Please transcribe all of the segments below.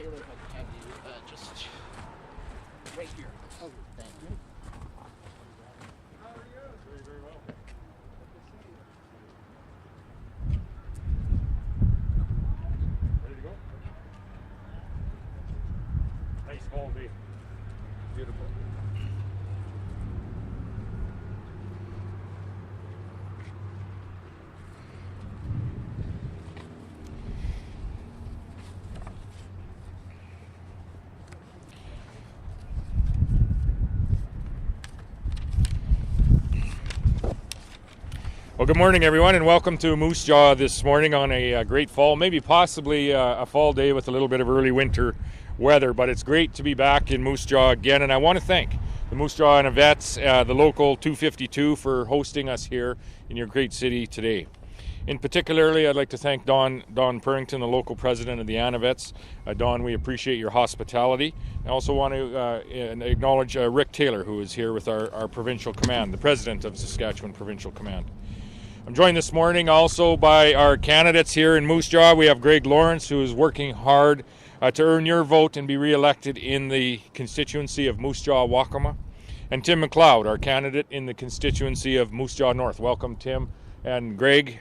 Taylor, if I can have you just right here. Oh, thank you. How are you? Very, very well. Good to see you. Ready to go? Nice fall day. Beautiful. Well, good morning, everyone, and welcome to Moose Jaw this morning on a great fall, maybe possibly a fall day with a little bit of early winter weather, but it's great to be back in Moose Jaw again, and I want to thank the Moose Jaw and Vets, the local 252, for hosting us here in your great city today. In particularly, I'd like to thank Don Purrington, the local president of the Anavets. Don, we appreciate your hospitality. I also want to acknowledge Rick Taylor, who is here with our provincial command, the president of Saskatchewan Provincial Command. I'm joined this morning also by our candidates here in Moose Jaw. We have Greg Lawrence, who is working hard to earn your vote and be re-elected in the constituency of Moose Jaw-Waccamaw, and Tim McLeod, our candidate in the constituency of Moose Jaw North. Welcome, Tim and Greg,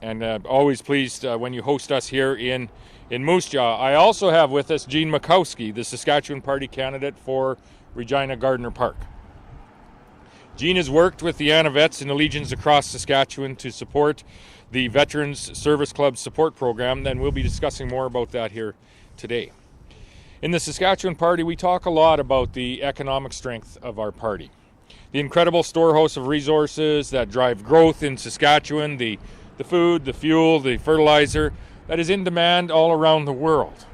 and always pleased when you host us here in Moose Jaw. I also have with us Jean Makowski, the Saskatchewan Party candidate for Regina Gardner Park. Jean has worked with the Anavets and Allegiance across Saskatchewan to support the Veterans Service Club Support Program, and we'll be discussing more about that here today. In the Saskatchewan Party, we talk a lot about the economic strength of our party, the incredible storehouse of resources that drive growth in Saskatchewan, the food, the fuel, the fertilizer that is in demand all around the world.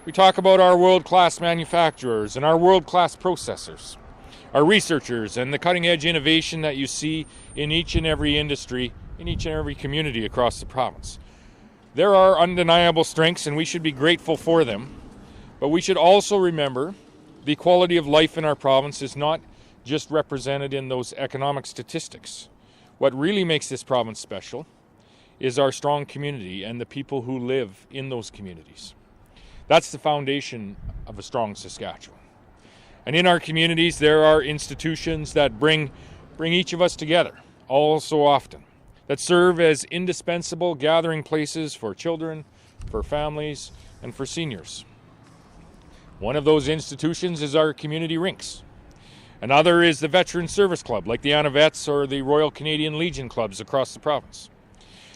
We talk about our world-class manufacturers and our world-class processors, our researchers, and the cutting-edge innovation that you see in each and every industry, in each and every community across the province. There are undeniable strengths, and we should be grateful for them, but we should also remember the quality of life in our province is not just represented in those economic statistics. What really makes this province special is our strong community and the people who live in those communities. That's the foundation of a strong Saskatchewan. And in our communities, there are institutions that bring each of us together all so often, that serve as indispensable gathering places for children, for families, and for seniors. One of those institutions is our Community Rinks. Another is the Veterans Service Club, like the Anavets or the Royal Canadian Legion clubs across the province.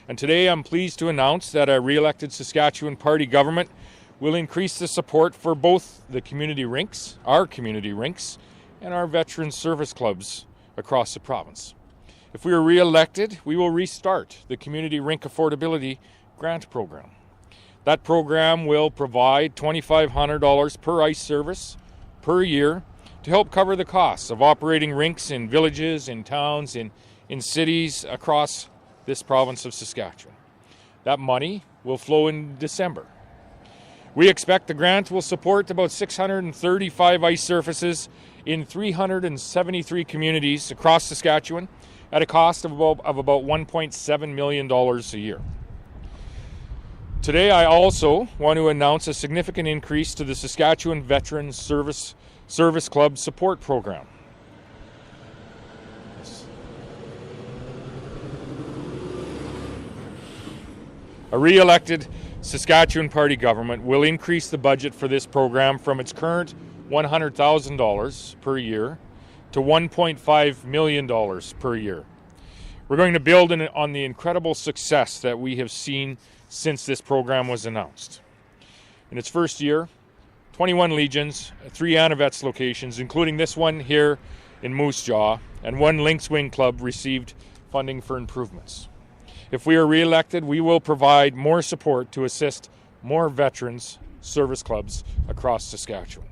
And today I'm pleased to announce that a re-elected Saskatchewan Party government will increase the support for both the Community Rinks, our Community Rinks, and our Veterans Service Clubs across the province. If we are re-elected, we will restart the Community Rink Affordability Grant program. That program will provide $2,500 per ice service per year to help cover the costs of operating rinks in villages, in towns, in cities across this province of Saskatchewan. That money will flow in December. We expect the grant will support about 635 ice surfaces in 373 communities across Saskatchewan at a cost of about $1.7 million a year. Today, I also want to announce a significant increase to the Saskatchewan Veterans Service Club Support Program. A re-elected Saskatchewan Party government will increase the budget for this program from its current $100,000 per year to $1.5 million per year. We're going to build on the incredible success that we have seen since this program was announced. In its first year, 21 Legions, 3 Anavets locations, including this one here in Moose Jaw, and 1 Lynx Wing Club received funding for improvements. If we are re-elected, we will provide more support to assist more veterans service clubs across Saskatchewan.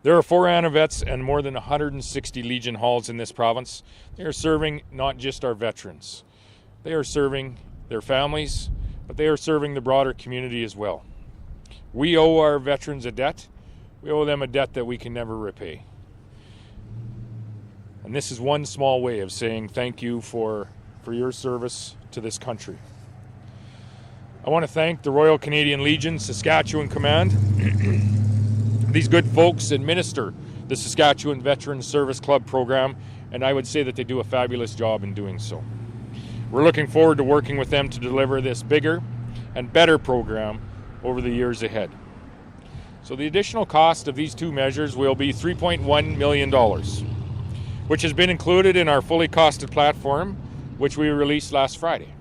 There are 4 Anavets and more than 160 Legion halls in this province. They are serving not just our veterans. They are serving their families, but they are serving the broader community as well. We owe our veterans a debt. We owe them a debt that we can never repay. And this is one small way of saying thank you for your service to this country. I want to thank the Royal Canadian Legion Saskatchewan Command. These good folks administer the Saskatchewan Veterans Service Club program, and I would say that they do a fabulous job in doing so. We're looking forward to working with them to deliver this bigger and better program over the years ahead. So the additional cost of these two measures will be $3.1 million, which has been included in our fully costed platform, which we released last Friday.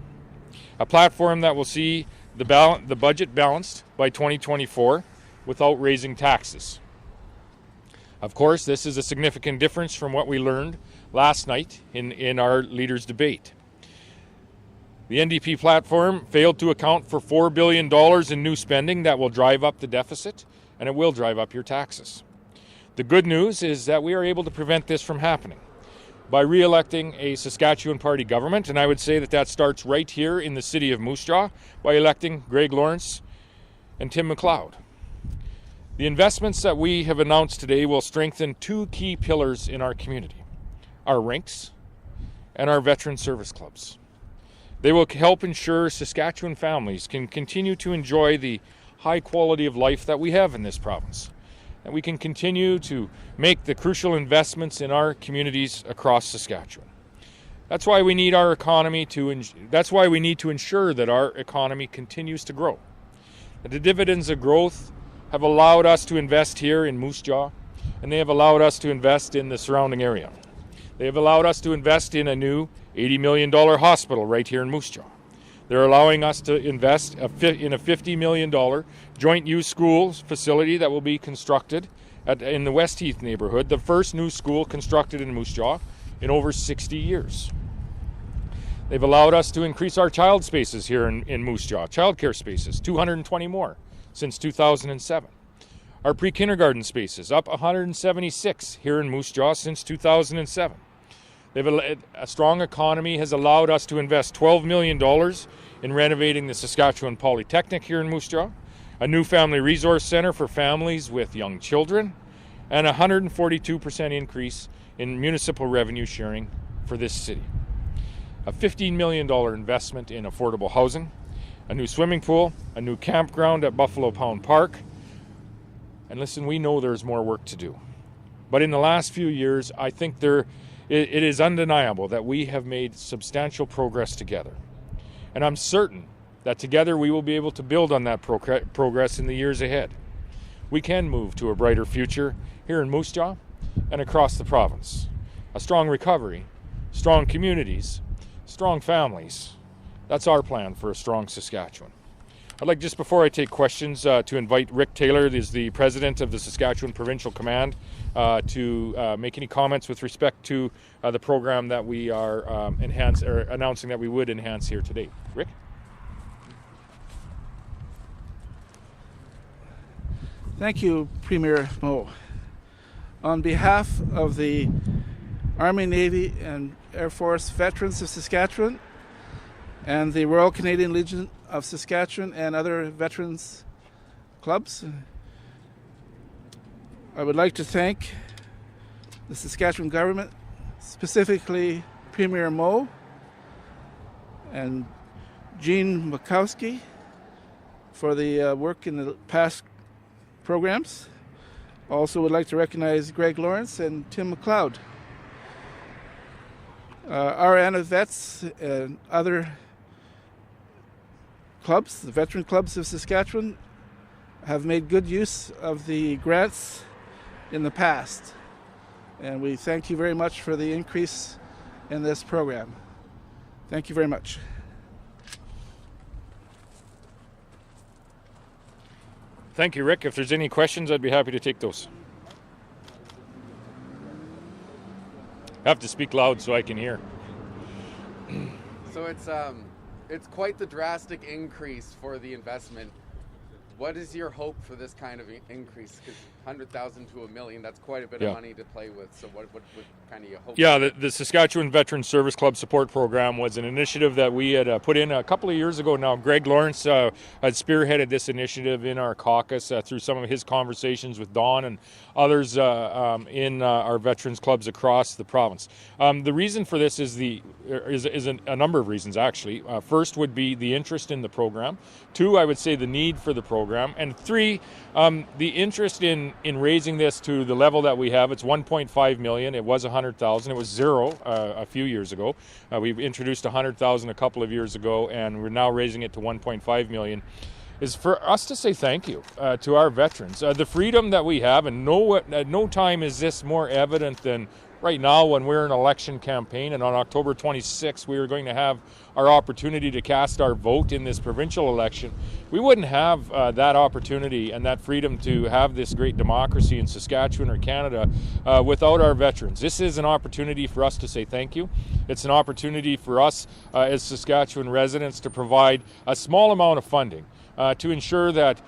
A platform that will see the budget balanced by 2024 without raising taxes. Of course, this is a significant difference from what we learned last night in our leaders' debate. The NDP platform failed to account for $4 billion in new spending that will drive up the deficit, and it will drive up your taxes. The good news is that we are able to prevent this from happening by re-electing a Saskatchewan Party government, and I would say that starts right here in the city of Moose Jaw by electing Greg Lawrence and Tim McLeod. The investments that we have announced today will strengthen two key pillars in our community, our Rinks and our veteran service clubs. They will help ensure Saskatchewan families can continue to enjoy the high quality of life that we have in this province. And we can continue to make the crucial investments in our communities across Saskatchewan. That's why we need our economy that's why we need to ensure that our economy continues to grow. The dividends of growth have allowed us to invest here in Moose Jaw, and they have allowed us to invest in the surrounding area. They have allowed us to invest in a new $80 million hospital right here in Moose Jaw. They're allowing us to invest in a $50 million joint-use schools facility that will be constructed in the West Heath neighborhood, the first new school constructed in Moose Jaw in over 60 years. They've allowed us to increase our child spaces here in Moose Jaw, childcare spaces, 220 more since 2007. Our pre-kindergarten spaces, up 176 here in Moose Jaw since 2007. A strong economy has allowed us to invest $12 million in renovating the Saskatchewan Polytechnic here in Moose Jaw, a new family resource center for families with young children, and a 142% increase in municipal revenue sharing for this city. A $15 million investment in affordable housing, a new swimming pool, a new campground at Buffalo Pound Park. And listen, we know there's more work to do. But in the last few years, I think it is undeniable that we have made substantial progress together. And I'm certain that together we will be able to build on that progress in the years ahead. We can move to a brighter future here in Moose Jaw and across the province. A strong recovery, strong communities, strong families. That's our plan for a strong Saskatchewan. I'd like, just before I take questions, to invite Rick Taylor, who is the president of the Saskatchewan Provincial Command, to make any comments with respect to the program that we are announcing that we would enhance here today. Rick? Thank you, Premier Moe. On behalf of the Army, Navy, and Air Force Veterans of Saskatchewan and the Royal Canadian Legion of Saskatchewan and other veterans clubs, I would like to thank the Saskatchewan government, specifically Premier Moe and Jean Makowski, for the work in the past programs. Also would like to recognize Greg Lawrence and Tim McLeod. Our ANA vets and other clubs, the veteran clubs of Saskatchewan, have made good use of the grants in the past. And we thank you very much for the increase in this program. Thank you very much. Thank you, Rick. If there's any questions, I'd be happy to take those. I have to speak loud so I can hear. So it's quite the drastic increase for the investment. What is your hope for this kind of increase? Because 100,000 to $1 million, that's quite a bit Yeah. of money to play with. So what kind of your hope? Yeah, the Saskatchewan Veteran Service Club Support Program was an initiative that we had put in a couple of years ago now. Greg Lawrence had spearheaded this initiative in our caucus through some of his conversations with Don and others in our veterans clubs across the province. The reason for this is a number of reasons, actually. First would be the interest in the program. Two, I would say the need for the program. And three, the interest in raising this to the level that we have. It's $1.5 million. It was $100,000. It was zero a few years ago. We've introduced $100,000 a couple of years ago, and we're now raising it to $1.5 million. Is for us to say thank you to our veterans. The freedom that we have, and at no time is this more evident than right now when we're in an election campaign, and on October 26th we are going to have our opportunity to cast our vote in this provincial election. We wouldn't have that opportunity and that freedom to have this great democracy in Saskatchewan or Canada without our veterans. This is an opportunity for us to say thank you. It's an opportunity for us as Saskatchewan residents to provide a small amount of funding to ensure that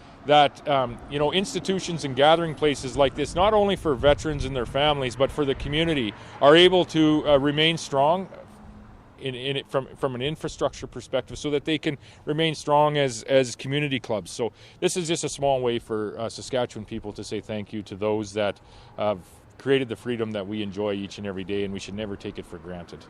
institutions and gathering places like this, not only for veterans and their families, but for the community, are able to remain strong from an infrastructure perspective, so that they can remain strong as community clubs. So this is just a small way for Saskatchewan people to say thank you to those that have created the freedom that we enjoy each and every day, and we should never take it for granted.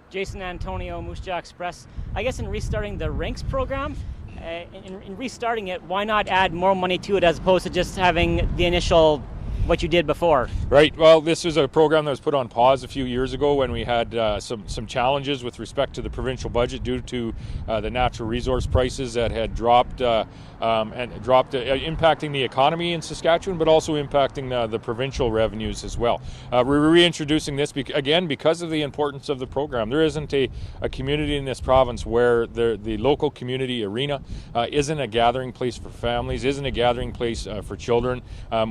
Jason Antonio, Moose Jaw Express. I guess in restarting the Rinks program, in restarting it, why not add more money to it as opposed to just having the initial what you did before? Right. Well, this was a program that was put on pause a few years ago when we had some challenges with respect to the provincial budget due to the natural resource prices that had dropped impacting the economy in Saskatchewan, but also impacting the provincial revenues as well. We're reintroducing this again because of the importance of the program. There isn't a community in this province where the local community arena isn't a gathering place for families, isn't a gathering place for children.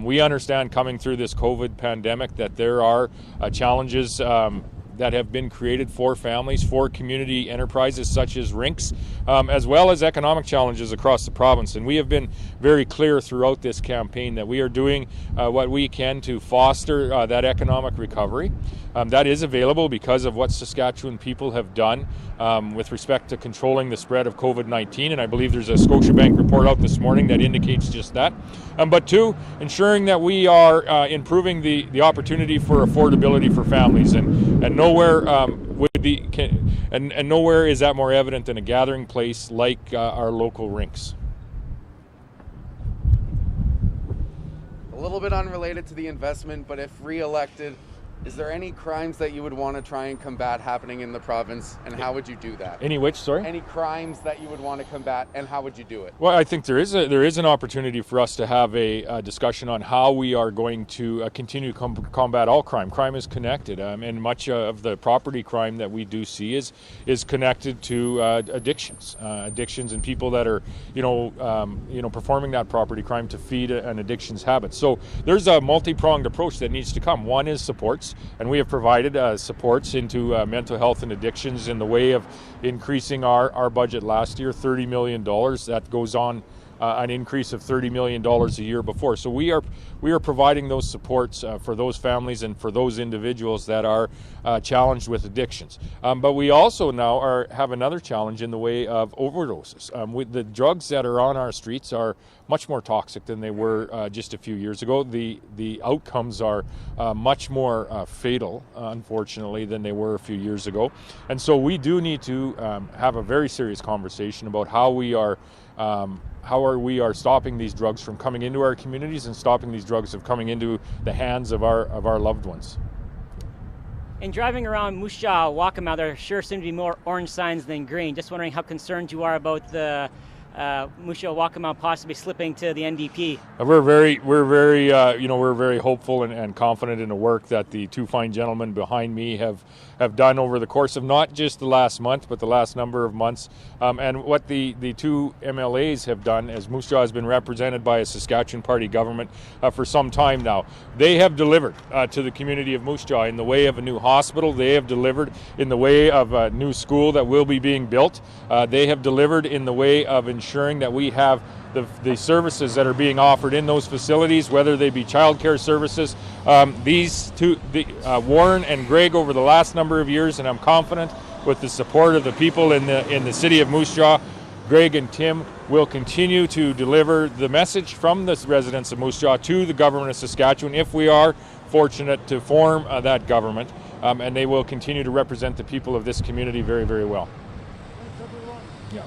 We understand coming through this COVID pandemic that there are challenges that have been created for families, for community enterprises such as Rinks, as well as economic challenges across the province. And we have been very clear throughout this campaign that we are doing what we can to foster that economic recovery. That is available because of what Saskatchewan people have done with respect to controlling the spread of COVID-19, and I believe there's a Scotiabank report out this morning that indicates just that. But two, ensuring that we are improving the opportunity for affordability for families, and nowhere nowhere is that more evident than a gathering place like our local Rinks. A little bit unrelated to the investment, but if re-elected, is there any crimes that you would want to try and combat happening in the province, and how would you do that? Any which, sorry? Any crimes that you would want to combat, and how would you do it? Well, I think there is an opportunity for us to have a discussion on how we are going to continue to combat all crime. Crime is connected, and much of the property crime that we do see is connected to addictions and people that are performing that property crime to feed an addictions habit. So there's a multi-pronged approach that needs to come. One is supports. And we have provided supports into mental health and addictions in the way of increasing our budget last year, $30 million. That goes on an increase of $30 million a year before. So we are providing those supports for those families and for those individuals that are challenged with addictions. But we also now have another challenge in the way of overdoses. The drugs that are on our streets are much more toxic than they were just a few years ago. The outcomes are much more fatal, unfortunately, than they were a few years ago. And so we do need to have a very serious conversation about how we are stopping these drugs from coming into our communities and stopping these drugs from coming into the hands of our loved ones. In driving around Moose Jaw, Waccamaw, there sure seem to be more orange signs than green. Just wondering how concerned you are about the Moose Jaw, Waccamaw possibly slipping to the NDP. We're very hopeful and confident in the work that the two fine gentlemen behind me have done over the course of not just the last month, but the last number of months. And what the two MLAs have done, as Moose Jaw has been represented by a Saskatchewan Party government for some time now, they have delivered to the community of Moose Jaw in the way of a new hospital. They have delivered in the way of a new school that will be being built. They have delivered in the way of ensuring ensuring that we have the services that are being offered in those facilities, whether they be childcare services. These two, Warren and Greg, over the last number of years, and I'm confident with the support of the people in the city of Moose Jaw, Greg and Tim will continue to deliver the message from the residents of Moose Jaw to the government of Saskatchewan, if we are fortunate to form that government, and they will continue to represent the people of this community very, very well. Thanks, everyone. Yeah.